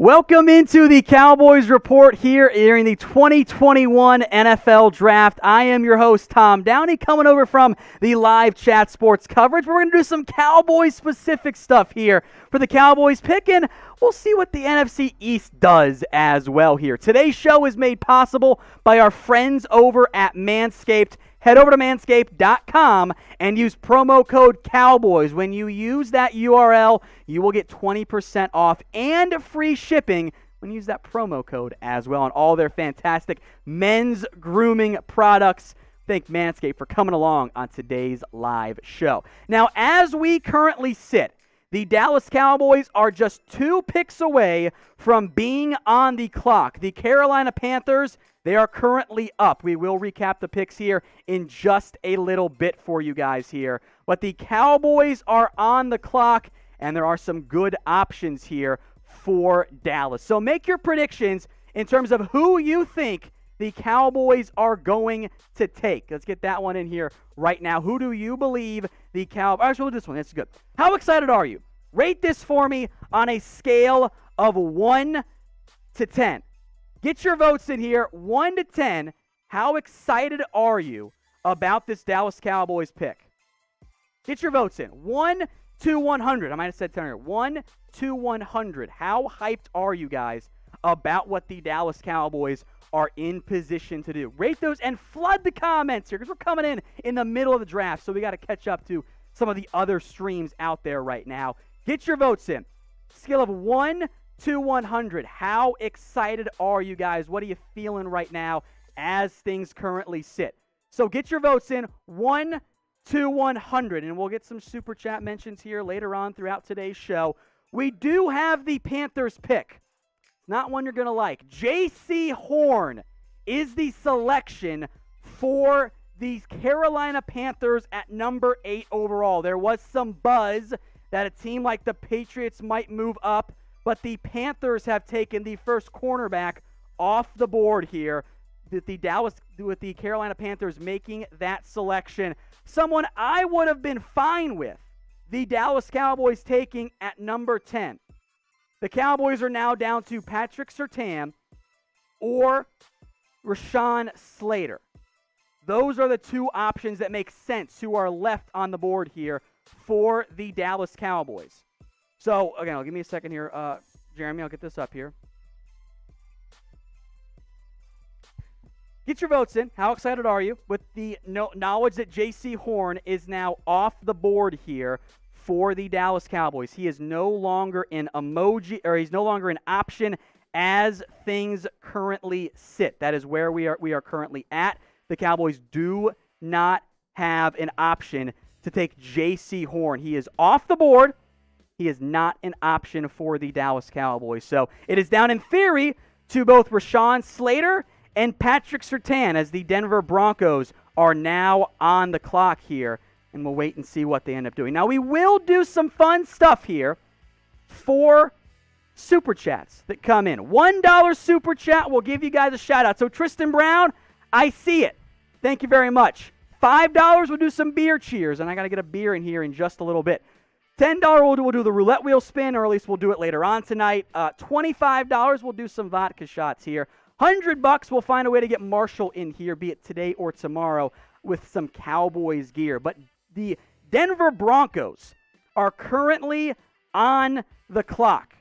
Welcome into the Cowboys Report here during the 2021 NFL Draft. I am your host, Tom Downey, coming over from the live chat sports coverage. We're going to do some Cowboys-specific stuff here for the Cowboys pick, and we'll see what the NFC East does as well here. Today's show is made possible by our friends over at Manscaped. Head over to manscaped.com and use promo code Cowboys. When you use that URL, you will get 20% off and free shipping when you use that promo code as well on all their fantastic men's grooming products. Thank Manscaped for coming along on today's live show. Now, as we currently sit, the Dallas Cowboys are just 2 picks away from being on the clock. The Carolina Panthers, they are currently up. We will recap the picks here in just a little bit for you guys here. But the Cowboys are on the clock, and there are some good options here for Dallas. So make your predictions in terms of who you think the Cowboys are going to take. Let's get that one in here right now. Who do you believe the Cowboys... Actually, we'll do this one. That's good. How excited are you? Rate this for me on a scale of 1 to 10. Get your votes in here, 1 to 10. How excited are you about this Dallas Cowboys pick? Get your votes in, 1 to 100. I might have said 10 here. 1 to 100. How hyped are you guys about what the Dallas Cowboys are in position to do? Rate those and flood the comments here because we're coming in the middle of the draft, so we got to catch up to some of the other streams out there right now. Get your votes in. Scale of 1 to 100. How excited are you guys? What are you feeling right now as things currently sit? So get your votes in 1 to 100, and we'll get some super chat mentions here later on throughout today's show. We do have the Panthers pick. Not one you're going to like. Jaycee Horn is the selection for the Carolina Panthers at number 8 overall. There was some buzz that a team like the Patriots might move up, but the Panthers have taken the first cornerback off the board here. With the Carolina Panthers making that selection. Someone I would have been fine with the Dallas Cowboys taking at number 10. The Cowboys are now down to Patrick Surtain or Rashawn Slater. Those are the 2 options that make sense who are left on the board here for the Dallas Cowboys. So, again, give me a second here. Jeremy, I'll get this up here. Get your votes in. How excited are you with the knowledge that Jaycee Horn is now off the board here for the Dallas Cowboys? He is no longer an he's no longer an option as things currently sit. That is where we are currently at. The Cowboys do not have an option to take Jaycee Horn. He is off the board. He is not an option for the Dallas Cowboys. So it is down in theory to both Rashawn Slater and Patrick Surtain as the Denver Broncos are now on the clock here. And we'll wait and see what they end up doing. Now, we will do some fun stuff here for Super Chats that come in. $1 Super Chat will give you guys a shout-out. So, Tristan Brown, I see it. Thank you very much. $5, we'll do some beer cheers. And I got to get a beer in here in just a little bit. $10, we'll do the roulette wheel spin, or at least we'll do it later on tonight. $25, we'll do some vodka shots here. $100, we'll find a way to get Marshall in here, be it today or tomorrow, with some Cowboys gear. But the Denver Broncos are currently on the clock.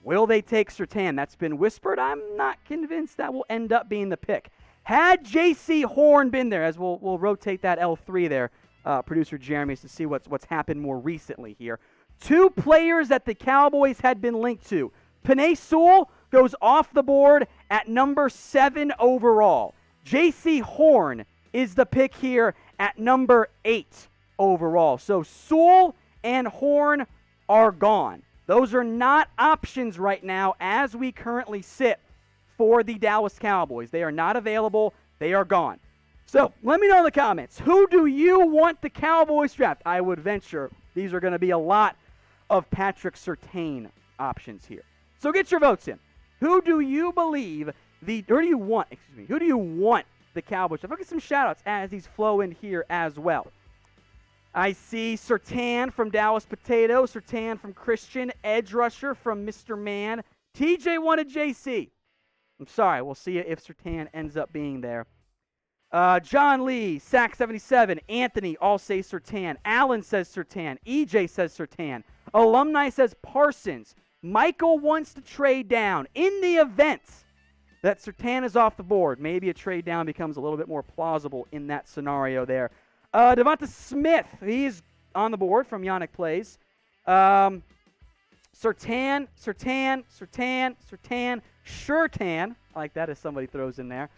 Will they take Surtain? That's been whispered. I'm not convinced that will end up being the pick. Had Jaycee Horn been there, as we'll rotate that L3 there, producer Jeremy, to see what's happened more recently here. 2 players that the Cowboys had been linked to. Penei Sewell goes off the board at number 7 overall. Jaycee Horn is the pick here at number 8 overall. So Sewell and Horn are gone. Those are not options right now as we currently sit for the Dallas Cowboys. They are not available. They are gone. So let me know in the comments, who do you want the Cowboys draft? I would venture these are going to be a lot of Patrick Surtain options here. So get your votes in. Who do you believe who do you want the Cowboys draft? Look at some shout-outs as these flow in here as well. I see Surtain from Dallas Potato, Surtain from Christian, Edge Rusher from Mr. Man, TJ wanted Jaycee. I'm sorry. We'll see if Surtain ends up being there. John Lee, Sack 77. Anthony, all say Surtain. Allen says Surtain. EJ says Surtain. Alumni says Parsons. Michael wants to trade down. In the event that Surtain is off the board, maybe a trade down becomes a little bit more plausible in that scenario there. Devonta Smith, he's on the board from Yannick Plays. Surtain. I like that as somebody throws in there.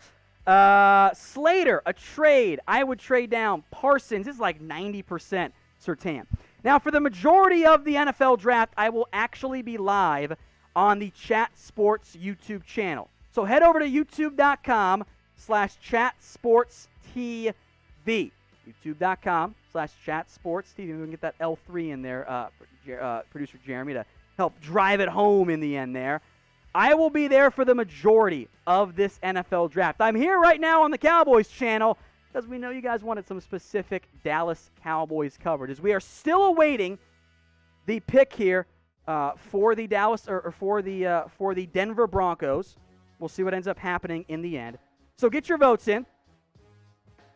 Slater, a trade. I would trade down. Parsons is like 90% Surtain. Now, for the majority of the NFL draft, I will actually be live on the Chat Sports YouTube channel. So head over to youtube.com/chatsportstv. youtube.com/chatsportstv. We can get that L3 in there, producer Jeremy, to help drive it home in the end there. I will be there for the majority of this NFL draft. I'm here right now on the Cowboys channel because we know you guys wanted some specific Dallas Cowboys coverage. As we are still awaiting the pick here for the for the Denver Broncos. We'll see what ends up happening in the end. So get your votes in.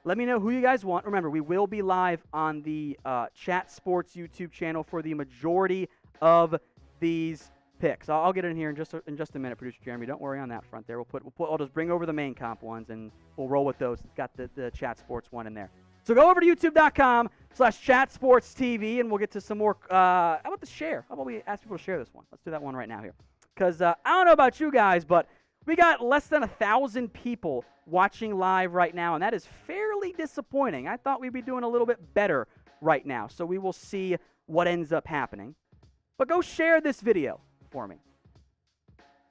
Let me know who you guys want. Remember, we will be live on the Chat Sports YouTube channel for the majority of these picks. I'll get in here in just a minute, producer Jeremy. Don't worry on that front there. I'll just bring over the main comp ones and we'll roll with those. It's got the Chat Sports one in there. So go over to youtube.com/chatsportstv and we'll get to some more. How about the share? How about we ask people to share this one? Let's do that one right now here. Because I don't know about you guys, but we got less than 1,000 people watching live right now, and that is fairly disappointing. I thought we'd be doing a little bit better right now, so we will see what ends up happening. But go share this video for me.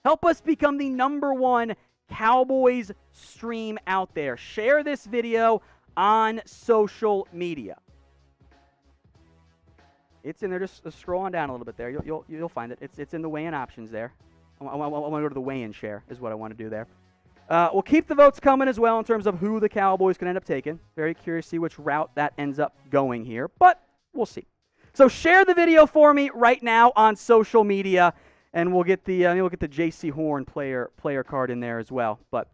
Help us become the #1 Cowboys stream out there. Share this video on social media. It's in there. Just scroll on down a little bit there. You'll find it. It's in the weigh-in options there. I want to go to the weigh-in share is what I want to do there. We'll keep the votes coming as well in terms of who the Cowboys can end up taking. Very curious to see which route that ends up going here, but we'll see. So share the video for me right now on social media, and we'll get the Jaycee Horn player card in there as well. But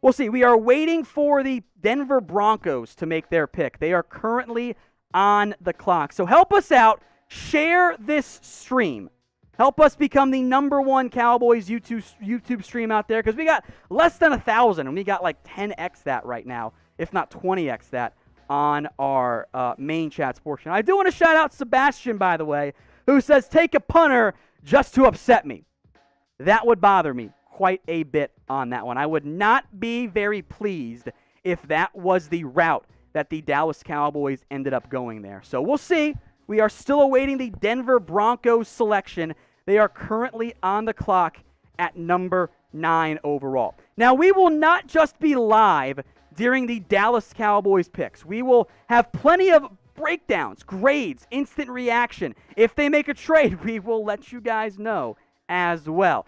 we'll see. We are waiting for the Denver Broncos to make their pick. They are currently on the clock. So help us out. Share this stream. Help us become the #1 Cowboys YouTube stream out there, because we got less than 1,000, and we got like 10x that right now, if not 20x that, on our main chat portion. I do want to shout out Sebastian, by the way, who says, take a punter just to upset me. That would bother me quite a bit on that one. I would not be very pleased if that was the route that the Dallas Cowboys ended up going there. So we'll see. We are still awaiting the Denver Broncos selection. They are currently on the clock at #9 overall. Now, we will not just be live during the Dallas Cowboys picks. We will have plenty of breakdowns, grades, instant reaction. If they make a trade, we will let you guys know as well.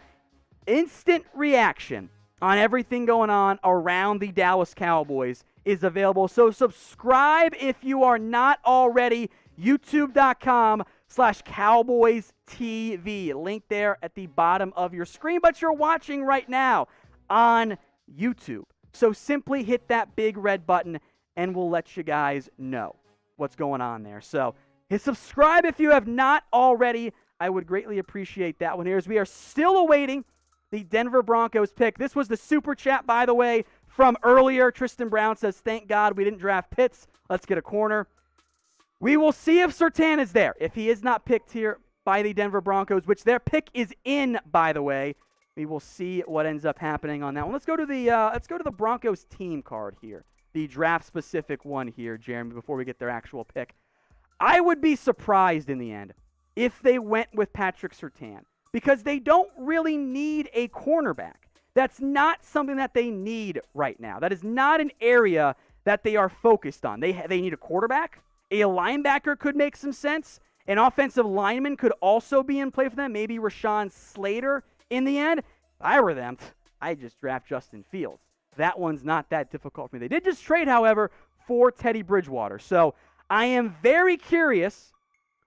Instant reaction on everything going on around the Dallas Cowboys is available. So subscribe if you are not already. youtube.com/CowboysTV. Link there at the bottom of your screen, but you're watching right now on YouTube. So simply hit that big red button and we'll let you guys know what's going on there. So hit subscribe if you have not already. I would greatly appreciate that one here, as we are still awaiting the Denver Broncos pick. This was the super chat, by the way, from earlier. Tristan Brown says, thank God we didn't draft Pitts. Let's get a corner. We will see if Surtain is there. If he is not picked here by the Denver Broncos, which their pick is in, by the way, we will see what ends up happening on that one. Let's go to the Broncos team card here, the draft-specific one here, Jeremy, before we get their actual pick. I would be surprised in the end if they went with Patrick Surtain, because they don't really need a cornerback. That's not something that they need right now. That is not an area that they are focused on. They need a quarterback. A linebacker could make some sense. An offensive lineman could also be in play for them. Maybe Rashawn Slater in the end. If I were them, I'd just draft Justin Fields. That one's not that difficult for me. They did just trade, however, for Teddy Bridgewater. So I am very curious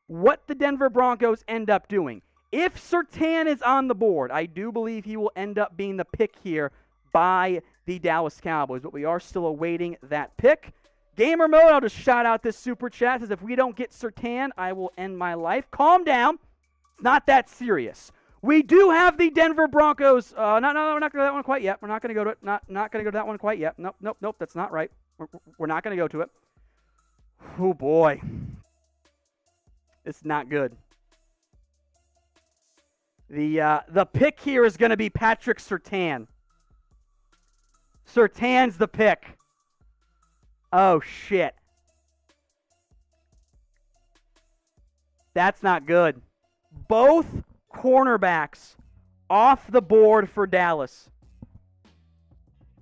what the Denver Broncos end up doing. If Surtain is on the board, I do believe he will end up being the pick here by the Dallas Cowboys, but we are still awaiting that pick. Gamer Mode, I'll just shout out this super chat. Says, if we don't get Surtain, I will end my life. Calm down. It's not that serious. We do have the Denver Broncos. No, we're not going to that one quite yet. We're not going to go to it. Not going to go to that one quite yet. Nope. That's not right. We're not going to go to it. Oh, boy. It's not good. The pick here is going to be Patrick Surtain. Surtain's the pick. Oh, shit. That's not good. Both cornerbacks off the board for Dallas.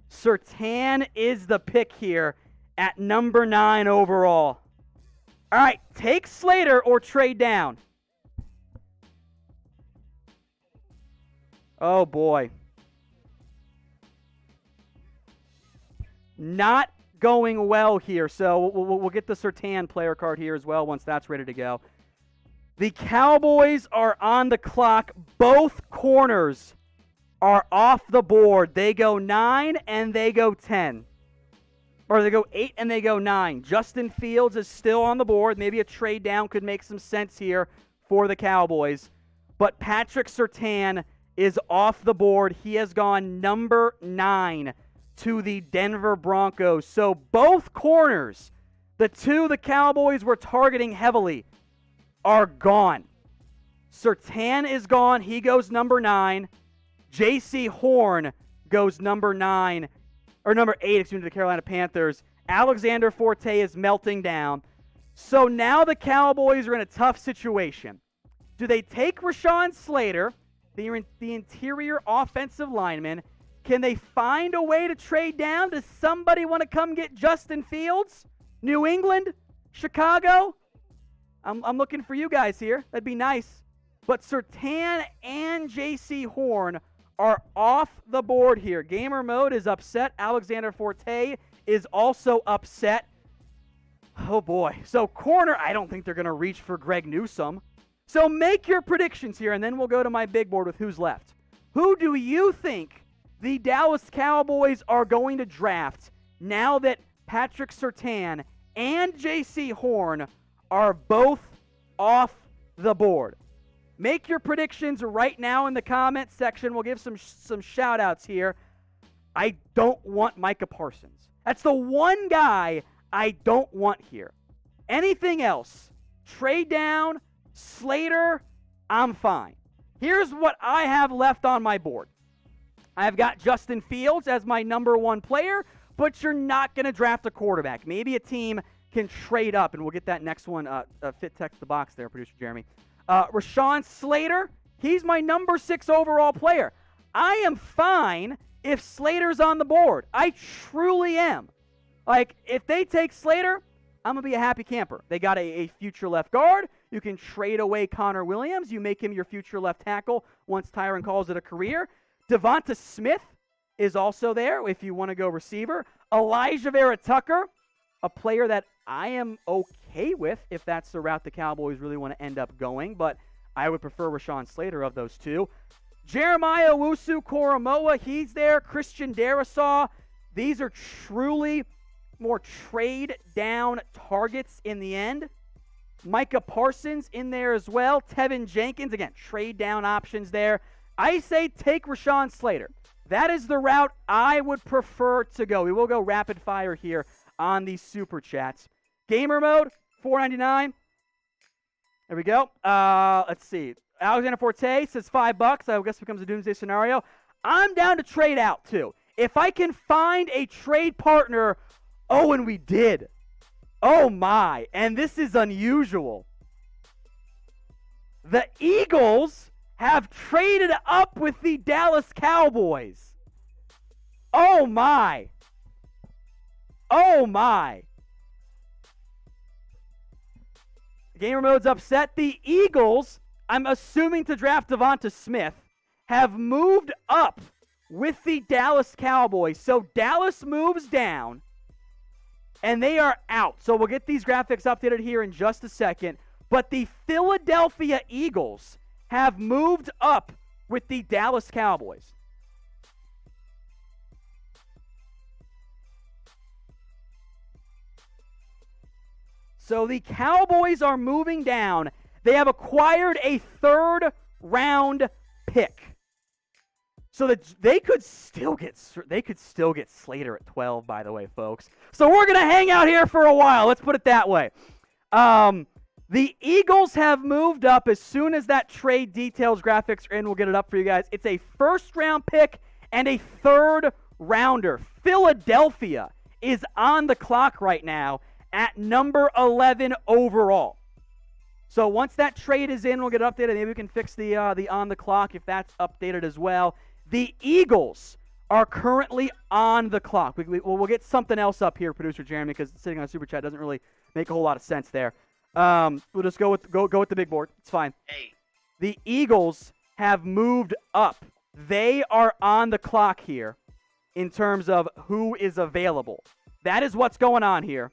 Surtain is the pick here at number 9 overall. All right, take Slater or trade down. Oh, boy. Not going well here, so we'll get the Surtain player card here as well once that's ready to go. The Cowboys are on the clock. Both corners are off the board. They go 9 and they go 10. Or they go 8 and they go 9. Justin Fields is still on the board. Maybe a trade down could make some sense here for the Cowboys. But Patrick Surtain is off the board. He has gone number 9 to the Denver Broncos. So both corners, the two the Cowboys were targeting heavily, are gone. Surtain is gone. He goes number 9. Jaycee Horn goes number 9, or number 8, excuse me, to the Carolina Panthers. Alexander Forte is melting down. So now the Cowboys are in a tough situation. Do they take Rashawn Slater, the interior offensive lineman? Can they find a way to trade down? Does somebody want to come get Justin Fields? New England? Chicago? I'm looking for you guys here. That'd be nice. But Surtain and Jaycee Horn are off the board here. Gamer Mode is upset. Alexander Forte is also upset. Oh, boy. So corner, I don't think they're going to reach for Greg Newsome. So make your predictions here, and then we'll go to my big board with who's left. Who do you think the Dallas Cowboys are going to draft now that Patrick Surtain and Jaycee Horn are both off the board? Make your predictions right now in the comment section. We'll give some shout-outs here. I don't want Micah Parsons. That's the one guy I don't want here. Anything else, trade down, Slater, I'm fine. Here's what I have left on my board. I've got Justin Fields as my number 1 player, but you're not going to draft a quarterback. Maybe a team can trade up, and we'll get that next one. Fit text the box there, producer Jeremy. Rashawn Slater, he's my number 6 overall player. I am fine if Slater's on the board. I truly am. Like, if they take Slater, I'm going to be a happy camper. They got a future left guard. You can trade away Connor Williams. You make him your future left tackle once Tyron calls it a career. Devonta Smith is also there if you want to go receiver. Alijah Vera-Tucker, a player that I am okay with if that's the route the Cowboys really want to end up going, but I would prefer Rashawn Slater of those two. Jeremiah Owusu-Koramoah, he's there. Christian Darrisaw. These are truly more trade down targets in the end. Micah Parsons in there as well. Tevin Jenkins, again, trade down options there. I say take Rashawn Slater. That is the route I would prefer to go. We will go rapid fire here on these super chats. Gamer Mode, $4.99. There we go. Let's see. Alexander Forte says $5. I guess it becomes a doomsday scenario. I'm down to trade out too. If I can find a trade partner, and we did. Oh my, and this is unusual. The Eagles have traded up with the Dallas Cowboys. Oh my. Oh my. Gamer Mode's upset. The Eagles, I'm assuming to draft Devonta Smith, have moved up with the Dallas Cowboys. So Dallas moves down, and they are out. So we'll get these graphics updated here in just a second. But the Philadelphia Eagles have moved up with the Dallas Cowboys. So the Cowboys are moving down. They have acquired a third-round pick. So that they could still get Slater at 12, by the way, folks. So we're going to hang out here for a while. Let's put it that way. The Eagles have moved up as soon as that trade details graphics are in. We'll get it up for you guys. It's a first-round pick and a third-rounder. Philadelphia is on the clock right now at number 11 overall. So once that trade is in, we'll get it updated. Maybe we can fix the on the clock if that's updated as well. The Eagles are currently on the clock. We'll get something else up here, Producer Jeremy, because sitting on a super chat doesn't really make a whole lot of sense there. We'll just go with the big board. It's fine. Hey. The Eagles have moved up. They are on the clock here in terms of who is available. That is what's going on here.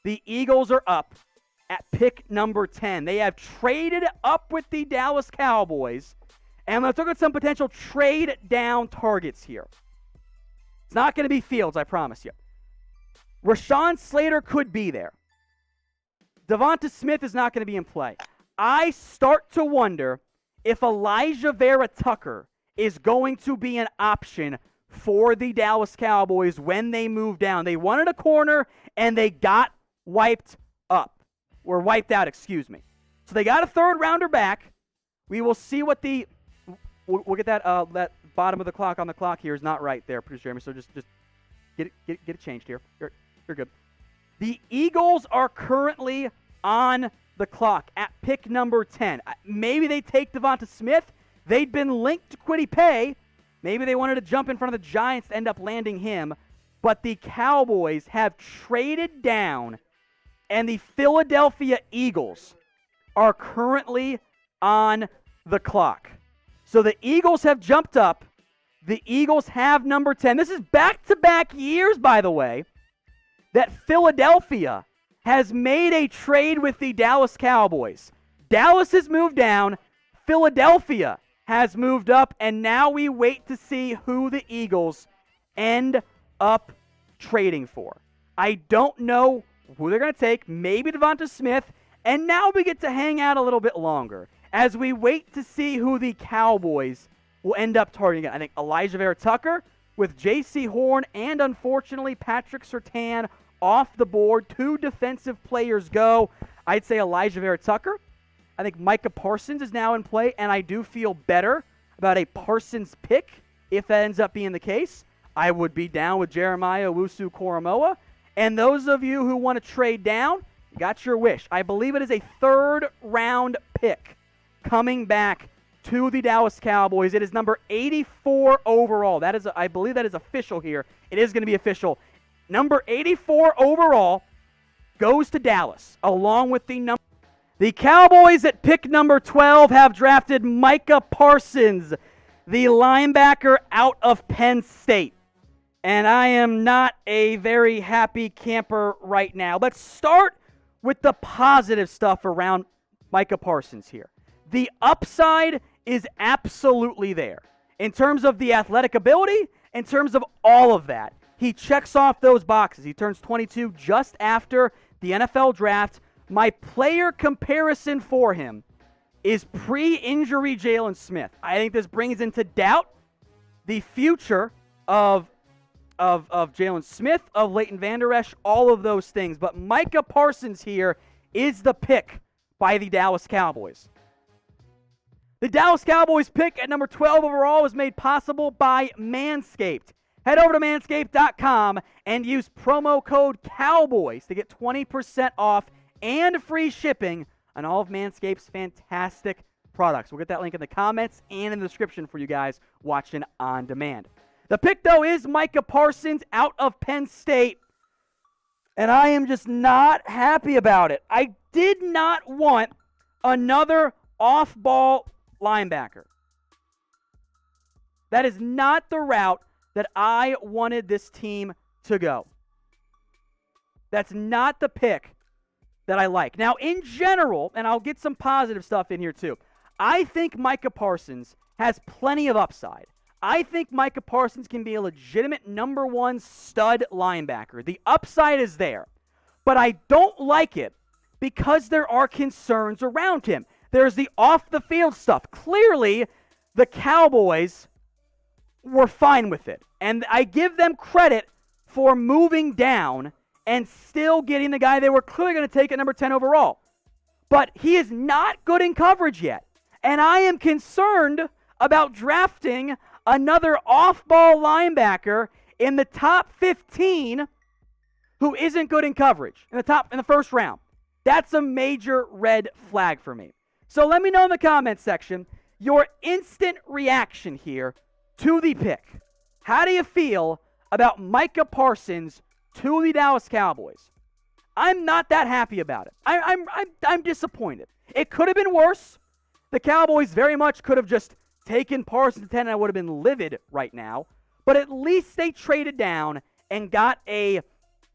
The Eagles are up at pick number 10. They have traded up with the Dallas Cowboys. And let's look at some potential trade down targets here. It's not going to be Fields, I promise you. Rashawn Slater could be there. Devonta Smith is not going to be in play. I start to wonder if Alijah Vera-Tucker is going to be an option for the Dallas Cowboys when they move down. They wanted a corner, and they got wiped out, excuse me. So they got a third-rounder back. We will see what the... We'll get that bottom of the clock on the clock here is not right there, Producer Jeremy, so just get it changed here. You're good. The Eagles are currently on the clock at pick number 10. Maybe they take Devonta Smith. They'd been linked to Kwity Paye. Maybe they wanted to jump in front of the Giants to end up landing him. But the Cowboys have traded down, and the Philadelphia Eagles are currently on the clock. So the Eagles have jumped up. The Eagles have number 10. This is back-to-back years, by the way, that Philadelphia has made a trade with the Dallas Cowboys. Dallas has moved down. Philadelphia has moved up. And now we wait to see who the Eagles end up trading for. I don't know who they're going to take. Maybe Devonta Smith. And now we get to hang out a little bit longer as we wait to see who the Cowboys will end up targeting. I think Alijah Vera-Tucker with Jaycee Horn and, unfortunately, Patrick Surtain off the board. Two defensive players go. I'd say Alijah Vera-Tucker. I think Micah Parsons is now in play, and I do feel better about a Parsons pick if that ends up being the case. I would be down with Jeremiah Owusu-Koramoah. And those of you who want to trade down, you got your wish. I believe it is a third-round pick coming back to the Dallas Cowboys. It is number 84 overall. That is, I believe that is official here. It is going to be official. Number 84 overall goes to Dallas, along with the number. The Cowboys at pick number 12 have drafted Micah Parsons, the linebacker out of Penn State. And I am not a very happy camper right now. Let's start with the positive stuff around Micah Parsons here. The upside is absolutely there. In terms of the athletic ability, in terms of all of that, he checks off those boxes. He turns 22 just after the NFL draft. My player comparison for him is pre-injury Jaylen Smith. I think this brings into doubt the future of Jaylen Smith, of Leighton Vander Esch, all of those things. But Micah Parsons here is the pick by the Dallas Cowboys. The Dallas Cowboys pick at number 12 overall was made possible by Manscaped. Head over to manscaped.com and use promo code COWBOYS to get 20% off and free shipping on all of Manscaped's fantastic products. We'll get that link in the comments and in the description for you guys watching on demand. The pick, though, is Micah Parsons out of Penn State, and I am just not happy about it. I did not want another off-ball linebacker. That is not the route that I wanted this team to go. That's not the pick that I like. Now, in general, and I'll get some positive stuff in here too, I think Micah Parsons has plenty of upside. I think Micah Parsons can be a legitimate number one stud linebacker. The upside is there. But I don't like it because there are concerns around him. There's the off-the-field stuff. Clearly, the Cowboys were fine with it. And I give them credit for moving down and still getting the guy they were clearly going to take at number 10 overall. But he is not good in coverage yet. And I am concerned about drafting another off-ball linebacker in the top 15 who isn't good in coverage in the first round. That's a major red flag for me. So let me know in the comments section your instant reaction here to the pick. How do you feel about Micah Parsons to the Dallas Cowboys? I'm not that happy about it. I'm disappointed. It could have been worse. The Cowboys very much could have just taken Parsons to 10 and I would have been livid right now. But at least they traded down and got a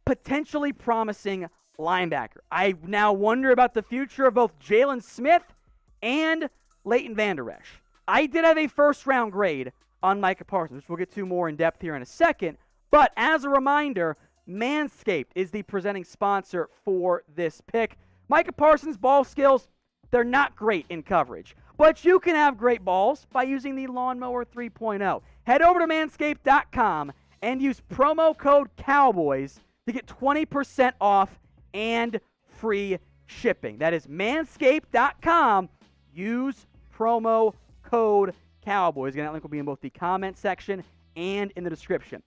potentially promising linebacker. I now wonder about the future of both Jaylen Smith and Leighton Vander Esch. I did have a first-round grade on Micah Parsons, which we'll get to more in depth here in a second. But as a reminder, Manscaped is the presenting sponsor for this pick. Micah Parsons' ball skills, they're not great in coverage. But you can have great balls by using the Lawnmower 3.0. Head over to manscaped.com and use promo code COWBOYS to get 20% off and free shipping. That is manscaped.com. Use promo code COWBOYS. Again, that link will be in both the comment section and in the description.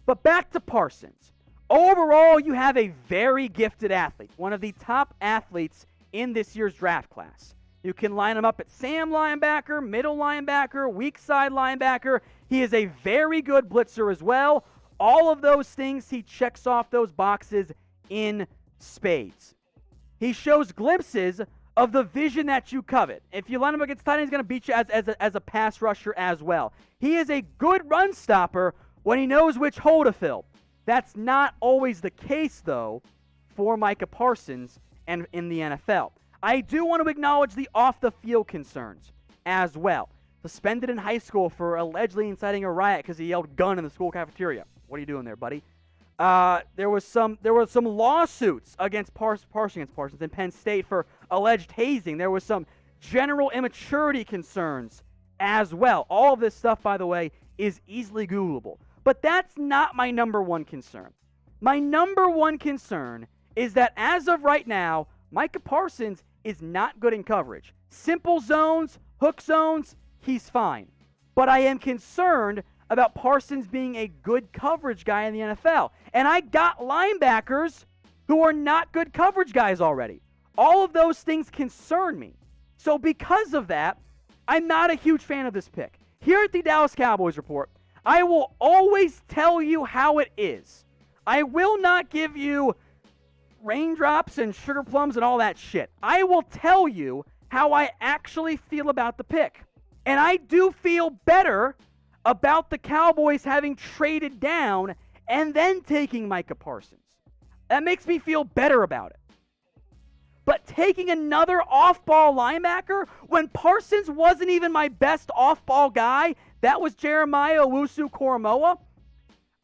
But back to Parsons. Overall, you have a very gifted athlete, one of the top athletes in this year's draft class. You can line him up at Sam linebacker, middle linebacker, weak side linebacker. He is a very good blitzer as well. All of those things, he checks off those boxes in spades. He shows glimpses of the vision that you covet. If you line him against tight end, he's going to beat you as a pass rusher as well. He is a good run stopper when he knows which hole to fill. That's not always the case, though, for Micah Parsons and in the NFL. I do want to acknowledge the off-the-field concerns as well. Suspended in high school for allegedly inciting a riot because he yelled gun in the school cafeteria. What are you doing there, buddy? There were some lawsuits against Parsons in Penn State for alleged hazing. There was some general immaturity concerns as well. All of this stuff, by the way, is easily Googleable. But that's not my number one concern. My number one concern is that as of right now, Micah Parsons is not good in coverage. Simple zones, hook zones, he's fine. But I am concerned about Parsons being a good coverage guy in the NFL. And I got linebackers who are not good coverage guys already. All of those things concern me. So because of that, I'm not a huge fan of this pick. Here at the Dallas Cowboys Report, I will always tell you how it is. I will not give you raindrops and sugar plums and all that shit. I will tell you how I actually feel about the pick. And I do feel better about the Cowboys having traded down and then taking Micah Parsons. That makes me feel better about it. But taking another off-ball linebacker when Parsons wasn't even my best off-ball guy, that was Jeremiah Owusu-Koramoah,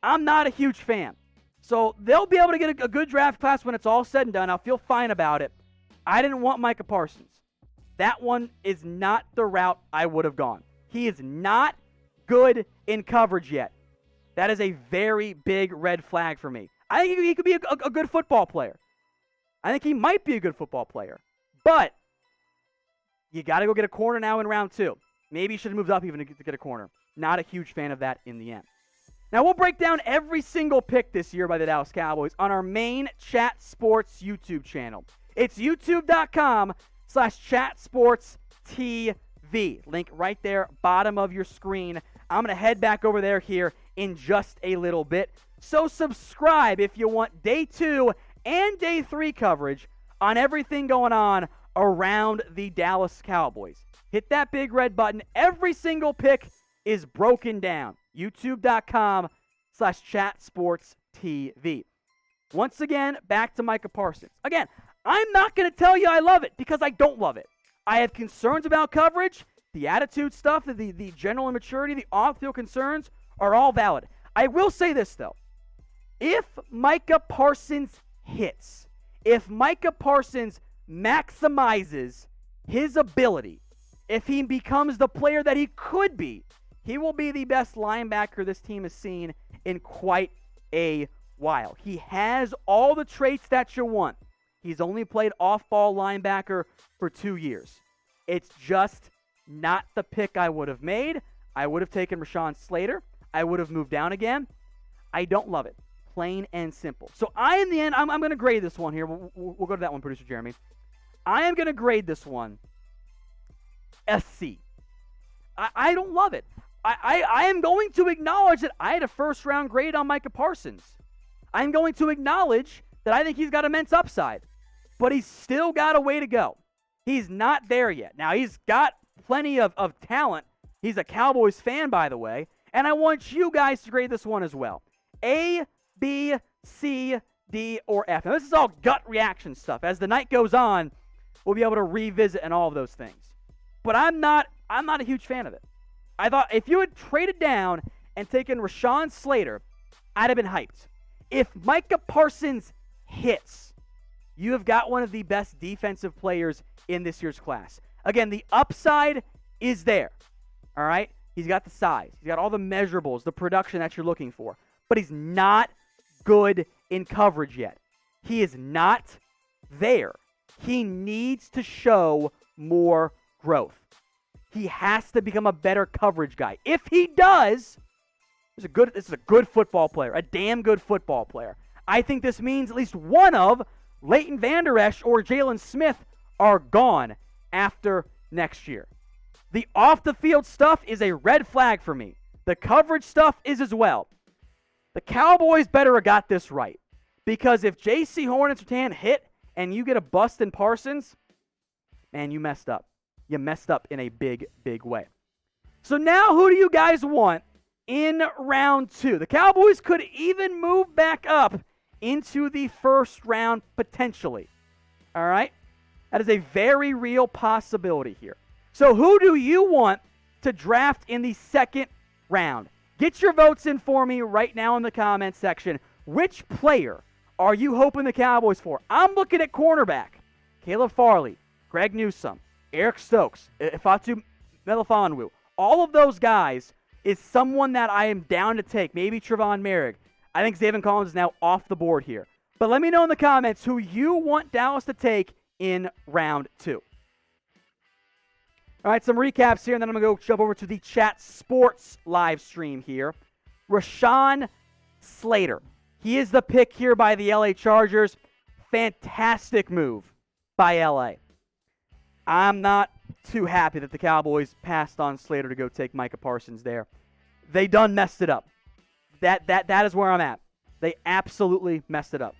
I'm not a huge fan. So they'll be able to get a good draft class when it's all said and done. I'll feel fine about it. I didn't want Micah Parsons. That one is not the route I would have gone. He is not good in coverage yet. That is a very big red flag for me. I think he could be a good football player. I think he might be a good football player. But you got to go get a corner now in round 2. Maybe you should have moved up even to get a corner. Not a huge fan of that in the end. Now, we'll break down every single pick this year by the Dallas Cowboys on our main Chat Sports YouTube channel. It's youtube.com/chatsportstv. Link right there, bottom of your screen. I'm going to head back over there here in just a little bit. So subscribe if you want day 2 and day 3 coverage on everything going on around the Dallas Cowboys. Hit that big red button. Every single pick is broken down. youtube.com/chatsportstv. Once again, back to Micah Parsons. Again, I'm not going to tell you I love it because I don't love it. I have concerns about coverage. The attitude stuff, the general immaturity, the off-field concerns are all valid. I will say this, though. If Micah Parsons hits, if Micah Parsons maximizes his ability, if he becomes the player that he could be, he will be the best linebacker this team has seen in quite a while. He has all the traits that you want. He's only played off-ball linebacker for 2 years. It's just not the pick I would have made. I would have taken Rashawn Slater. I would have moved down again. I don't love it. Plain and simple. So in the end, I'm going to grade this one here. We'll go to that one, Producer Jeremy. I am going to grade this one a C. I don't love it. I am going to acknowledge that I had a first-round grade on Micah Parsons. I'm going to acknowledge that I think he's got immense upside. But he's still got a way to go. He's not there yet. Now, he's got plenty of talent. He's a Cowboys fan, by the way. And I want you guys to grade this one as well. A, B, C, D, or F. Now, this is all gut reaction stuff. As the night goes on, we'll be able to revisit and all of those things. But I'm not a huge fan of it. I thought if you had traded down and taken Rashawn Slater, I'd have been hyped. If Micah Parsons hits, you have got one of the best defensive players in this year's class. Again, the upside is there. All right? He's got the size. He's got all the measurables, the production that you're looking for. But he's not good in coverage yet. He is not there. He needs to show more growth. He has to become a better coverage guy. If he does, this is a good football player, a damn good football player. I think this means at least one of Leighton Vander Esch or Jaylen Smith are gone after next year. The off-the-field stuff is a red flag for me. The coverage stuff is as well. The Cowboys better have got this right. Because if Jaycee, Horn, and Surtain hit and you get a bust in Parsons, man, you messed up. You messed up in a big, big way. So now who do you guys want in round 2? The Cowboys could even move back up into the first round potentially. All right? That is a very real possibility here. So who do you want to draft in the second round? Get your votes in for me right now in the comments section. Which player are you hoping the Cowboys for? I'm looking at cornerback. Caleb Farley, Greg Newsome, Eric Stokes, Ifeatu Melifonwu. All of those guys is someone that I am down to take. Maybe Trevon Merrick. I think Zaven Collins is now off the board here. But let me know in the comments who you want Dallas to take in round 2. All right, some recaps here, and then I'm going to go jump over to the Chat Sports live stream here. Rashawn Slater. He is the pick here by the LA Chargers. Fantastic move by LA. I'm not too happy that the Cowboys passed on Slater to go take Micah Parsons there. They done messed it up. That is where I'm at. They absolutely messed it up.